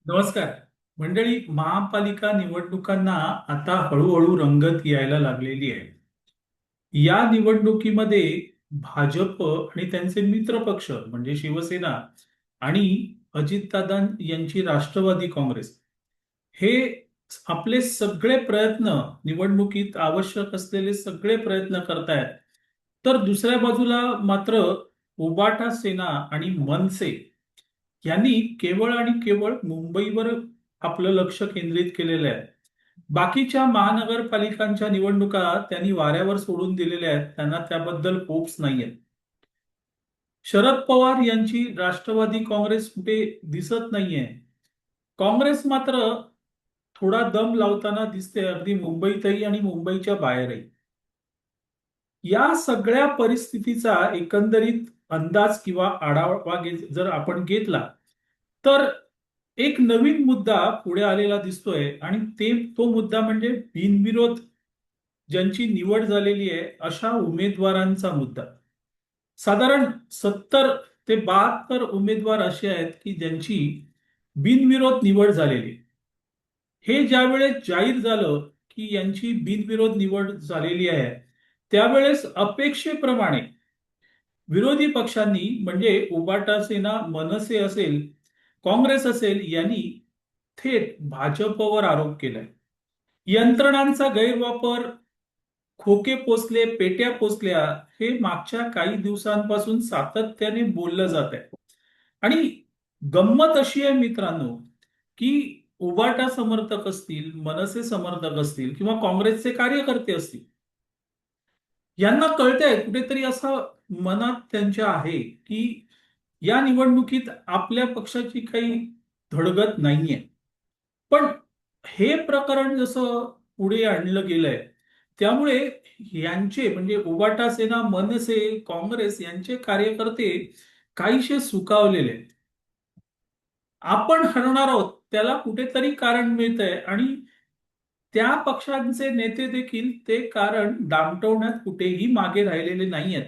नमस्कार मंडळी. महापालिका निवडणुकांना आता हळूहळू रंगत यायला लागलेली आहे. या निवडणुकीमध्ये भाजप आणि त्यांचे मित्र पक्ष म्हणजे शिवसेना आणि अजितदादा यांची राष्ट्रवादी काँग्रेस हे आपले सगळे प्रयत्न, निवडणुकीत आवश्यक असलेले सगळे प्रयत्न करतायत. तर दुसऱ्या बाजूला मात्र उबाटा सेना आणि मनसे यांनी केवळ आणि केवळ मुंबईवर आपलं लक्ष केंद्रित केलेलं आहे. बाकीच्या महानगरपालिकांच्या निवडणुका त्यांनी वाऱ्यावर सोडून दिलेल्या आहेत, त्यांना त्याबद्दल होप्स नाहीयेत. शरद पवार यांची राष्ट्रवादी काँग्रेस कुठे दिसत नाहीये. काँग्रेस मात्र थोडा दम लावताना दिसते, अगदी मुंबईतही आणि मुंबईच्या बाहेरही. या सगळ्या परिस्थितीचा एकंदरीत अंदाज किंवा आढावा जर आपण घेतला तर एक नवीन मुद्दा पुढे आलेला दिसतोय आणि तो मुद्दा म्हणजे बिनविरोध ज्यांची निवड झालेली आहे अशा उमेदवारांचा मुद्दा. साधारण 70 ते 72 उमेदवार असे आहेत की ज्यांची बिनविरोध निवड झालेली. हे ज्यावेळेस जाहीर झालं की यांची बिनविरोध निवड झालेली आहे, त्यावेळेस अपेक्षेप्रमाणे विरोधी पक्षांनी म्हणजे उबाटा सेना, मनसे असेल, काँग्रेस असेल, यांनी थेट भाजपवर आरोप केलाय. यंत्रणांचा गैरवापर, खोके पोचले, पेट्या पोचल्या, हे मागच्या काही दिवसांपासून सातत्याने बोललं जात आहे. आणि गंमत अशी आहे मित्रांनो, की उबाटा समर्थक असतील, मनसे समर्थक असतील किंवा काँग्रेसचे कार्यकर्ते असतील, यांना कळतंय कुठेतरी असं मनात त्यांच्या आहे की या निवडणुकीत आपल्या पक्षाची काही धडगत नाहीये. पण हे प्रकरण जसं पुढे आणलं गेलंय, त्यामुळे यांचे म्हणजे उबाटा सेना, मनसे, काँग्रेस यांचे कार्यकर्ते काहीसे सुकावलेले आहेत. आपण हरणार आहोत त्याला कुठेतरी कारण मिळतंय आणि त्या पक्षांचे नेते देखील ते कारण दामटवण्यात कुठेही मागे राहिलेले नाहीयेत.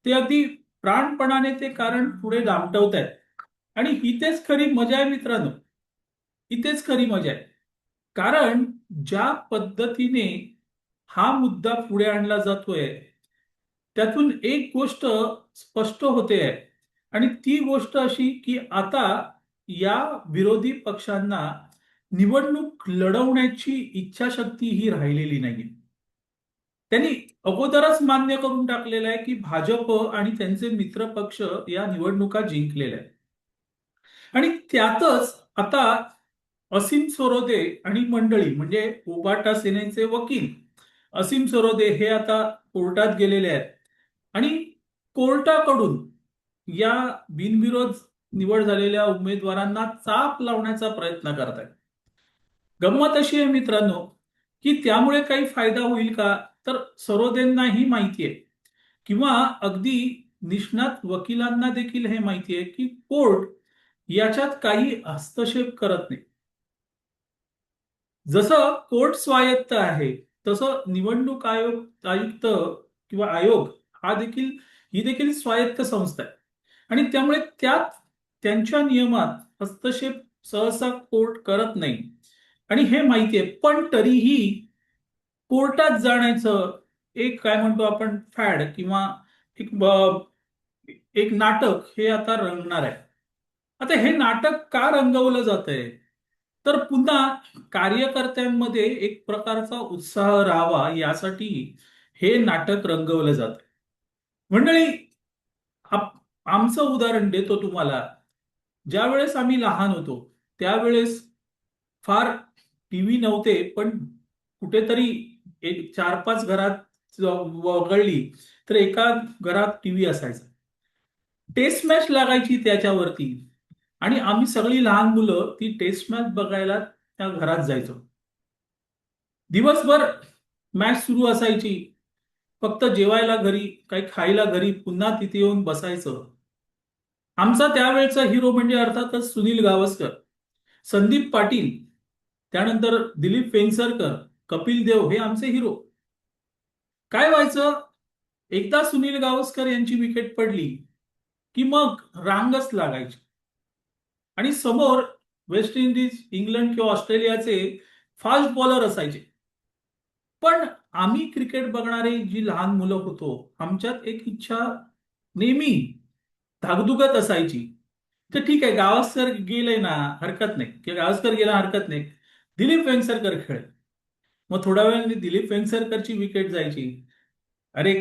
ते अगदी प्राणपणाने ते कारण पुढे दामटवत आहेत. आणि इथेच खरी मजा आहे मित्रांनो. इथेच खरी मजा आहे. कारण ज्या पद्धतीने हा मुद्दा पुढे आणला जातोय, त्यातून एक गोष्ट स्पष्ट होते आहे. आणि ती गोष्ट अशी की आता या विरोधी पक्षांना निवडणूक लढवण्याची इच्छाशक्ती ही राहिलेली नाही. त्यांनी अगोदरच मान्य करून टाकलेलं आहे की भाजप आणि त्यांचे मित्र पक्ष या निवडणुका जिंकलेल्या आहेत. आणि त्यातच आता असीम सरोदे आणि मंडळी म्हणजे उबाटा सेनेचे वकील असीम सरोदे हे आता कोर्टात गेलेले आहेत आणि कोर्टाकडून या बिनविरोध निवड झालेल्या उमेदवारांना चाप लावण्याचा प्रयत्न करत आहेत. गंमत अशी आहे मित्रांनो की त्यामुळे काही फायदा होईल का, तर सरोदेंनाही माहिती आहे किंवा अगदी निष्णात वकिलांना देखील हे माहिती आहे की कोर्ट याच्यात काही हस्तक्षेप करत नाही. जसं कोर्ट स्वायत्त आहे तसं निवडणूक आयुक्त किंवा आयोग ही देखील स्वायत्त संस्था आहे. आणि त्यामुळे त्यात त्यांच्या नियमात हस्तक्षेप सहसा कोर्ट करत नाही. आणि हे माहिती आहे, पण तरीही कोर्टात जाण्याचं एक काय म्हणतो आपण फॅड किंवा एक एक नाटक हे आता रंगणार आहे. आता हे नाटक का रंगवलं जातंय, तर पुन्हा कार्यकर्त्यांमध्ये एक प्रकारचा उत्साह राहावा यासाठी हे नाटक रंगवलं जात. मंडळी, आमचं उदाहरण देतो तुम्हाला. ज्या वेळेस आम्ही लहान होतो त्यावेळेस फार टीव्ही नव्हते, पण कुठेतरी एक 4-5 घरात वगळली तर एका घरात टीव्ही असायचा. टेस्ट मॅच लागायची त्याच्यावरती आणि आम्ही सगळी लहान मुलं ती टेस्ट मॅच बघायला त्या घरात जायचो. दिवसभर मॅच सुरू असायची. फक्त जेवायला घरी, काही खायला घरी, पुन्हा तिथे येऊन बसायचं. आमचा त्यावेळचा हिरो म्हणजे अर्थातच सुनील गावस्कर, संदीप पाटील, त्यानंतर दिलीप वेंगसरकर, कपिल देव हे आमचे हिरो. काय व्हायचं, एकदा सुनील गावस्कर यांची विकेट पडली की मग रांगच लागायची. आणि समोर वेस्ट इंडिज, इंग्लंड किंवा ऑस्ट्रेलियाचे फास्ट बॉलर असायचे. पण आम्ही क्रिकेट बघणारे जी लहान मुलं होतो, आमच्यात एक इच्छा नेहमी धाकधुकत असायची. तर ठीक आहे, गावस्कर गेले ना हरकत नाही, किंवा गावस्कर गेला हरकत नाही, दिलीप वेंगसरकर खेळ. मग थोड्या वेळाने दिलीप वेंगसरकरची विकेट जायची. अरे,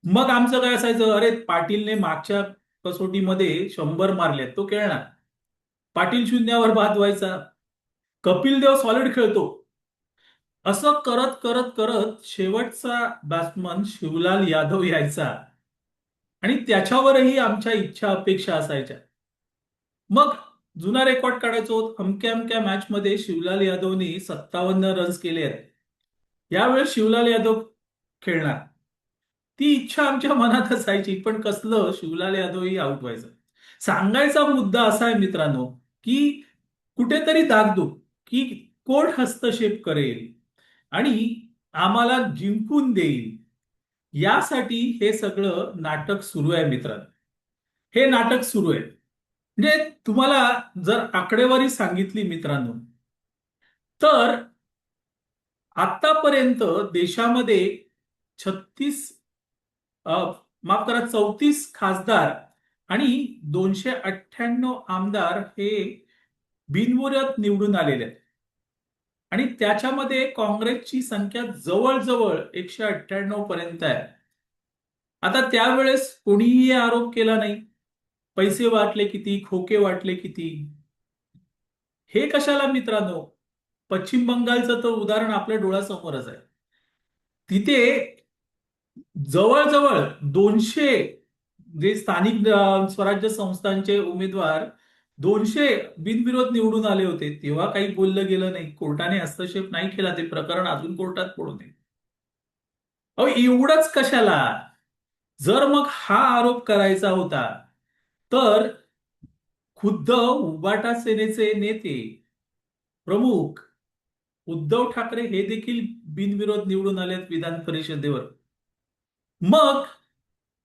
मग आमचं काय असायचं, अरे पाटीलने मागच्या कसोटीमध्ये 100 मारले, तो खेळणार. पाटील शून्यावर बाद व्हायचा. कपिल देव सॉलिड खेळतो. असं करत करत करत शेवटचा बॅट्समन शिवलाल यादव यायचा आणि त्याच्यावरही आमच्या इच्छा अपेक्षा असायच्या. मग जुना रेकॉर्ड काढायचो, अमक्या अमक्या मॅच मध्ये शिवलाल यादवनी 57 रन्स केले आहेत, यावेळेस शिवलाल यादव खेळणार. ती इच्छा आमच्या मनात असायची, पण कसलं शिवलाल यादवही आउट व्हायचं. सांगायचा मुद्दा असा आहे मित्रांनो, की कुठेतरी दागदुग, की कोण हस्तक्षेप करेल आणि आम्हाला जिंकून देईल, यासाठी हे सगळं नाटक सुरू आहे मित्रांनो. हे नाटक सुरू आहे. म्हणजे तुम्हाला जर आकडेवारी सांगितली मित्रांनो, तर आतापर्यंत देशामध्ये 36, माफ करा, 34 खासदार आणि 298 आमदार हे बिनविरोध निवडून आलेले आहेत. आणि त्याच्यामध्ये काँग्रेसची संख्या जवळजवळ 198 पर्यंत आहे. आता त्यावेळेस कोणीही आरोप केला नाही, पैसे वाटले किती, खोके वाटले किती, हे कशाला मित्रांनो. पश्चिम बंगालचं तर उदाहरण आपल्या डोळ्यासमोरच आहे. तिथे जवळजवळ 200 जे स्थानिक स्वराज्य संस्थांचे उमेदवार, 200 बिनविरोध निवडून आले होते. तेव्हा काही बोललं गेलं नाही, कोर्टाने हस्तक्षेप नाही केला, ते प्रकरण अजून कोर्टात पडू नये. अहो, एवढंच कशाला. जर मग हा आरोप करायचा होता, तर खुद्द उबाटा सेनेचे नेते प्रमुख उद्धव ठाकरे हे देखील बिनविरोध निवडून आलेत विधान परिषदेवर. मग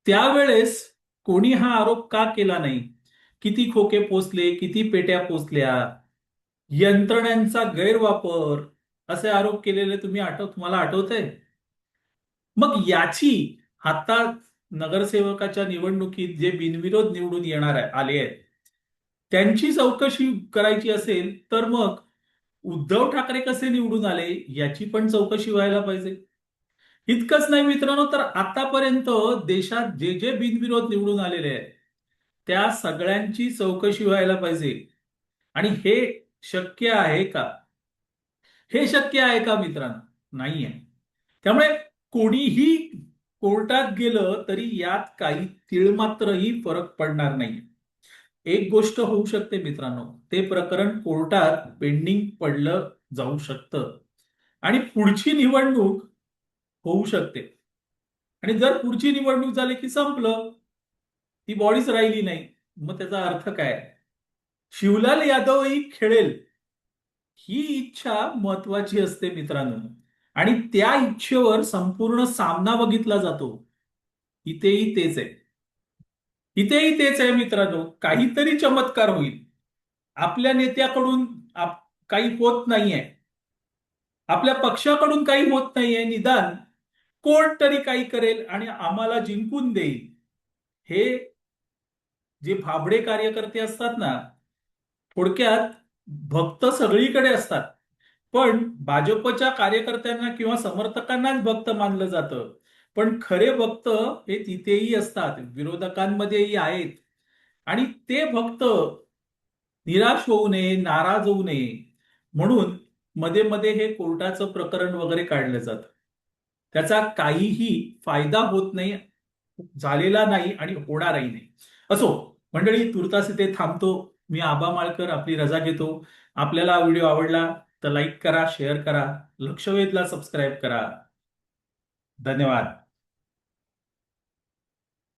त्यावेळेस कोणी हा आरोप का केला नाही? किती खोके पोचले, किती पेट्या पोचल्या, यंत्रणेचा गैरवापर, असे आरोप केलेले तुम्हाला आठवतंय? मग याची आता नगरसेवकाच्या निवडणुकीत जे बिनविरोध निवडून आले आहेत, त्यांची चौकशी करायची असेल, तर मग उद्धव ठाकरे कसे निवडून आले याची पण चौकशी व्हायला पाहिजे. इतकंच नाही मित्रांनो, तर आतापर्यंत देशात जे जे बिनविरोध निवडून आलेले आहेत, त्या सगळ्यांची चौकशी व्हायला पाहिजे. आणि हे शक्य आहे का? हे शक्य आहे का मित्रांनो? नाहीये. त्यामुळे कोणीही कोर्टात गेलं तरी यात काही तीळमात्रही फरक पडणार नाही. एक गोष्ट होऊ शकते मित्रांनो, ते प्रकरण कोर्टात पेंडिंग पडलं जाऊ शकतं आणि पुढची निवडणूक होऊ शकते. आणि जर पुढची निवडणूक झाली की संपलं, ती बॉडीच राहिली नाही, मग त्याचा अर्थ काय? शिवलाल यादवही खेळेल, ही इच्छा महत्वाची असते मित्रांनो. आणि त्या इच्छेवर संपूर्ण सामना बघितला जातो. इथेही तेच आहे. इथेही तेच आहे मित्रांनो, काहीतरी चमत्कार होईल. आपल्या नेत्याकडून काही होत नाहीये, आपल्या पक्षाकडून काही होत नाहीये, निदान कोण तरी काही करेल आणि आम्हाला जिंकून देईल. हे जे भाबडे कार्यकर्ते असतात ना, थोडक्यात भक्त सगळीकडे असतात, पण भाजपच्या कार्यकर्त्यांना किंवा समर्थकांनाच भक्त मानलं जातं. पण खरे भक्त हे तिथेही असतात, विरोधकांमध्येही आहेत. आणि ते भक्त निराश होऊ नये, नाराज होऊ नये म्हणून मध्ये मध्ये हे कोर्टाचं प्रकरण वगैरे काढलं जातं. त्याचा काहीही फायदा होत नाही, झालेला नाही आणि होणारही नाही. असो मंडळी, तुर्तास इथे थांबतो. मी आबा माळकर आपली रजा घेतो. आपल्याला हा व्हिडिओ आवडला तर लाईक करा, शेअर करा, लक्षवेधला सबस्क्राईब करा. धन्यवाद.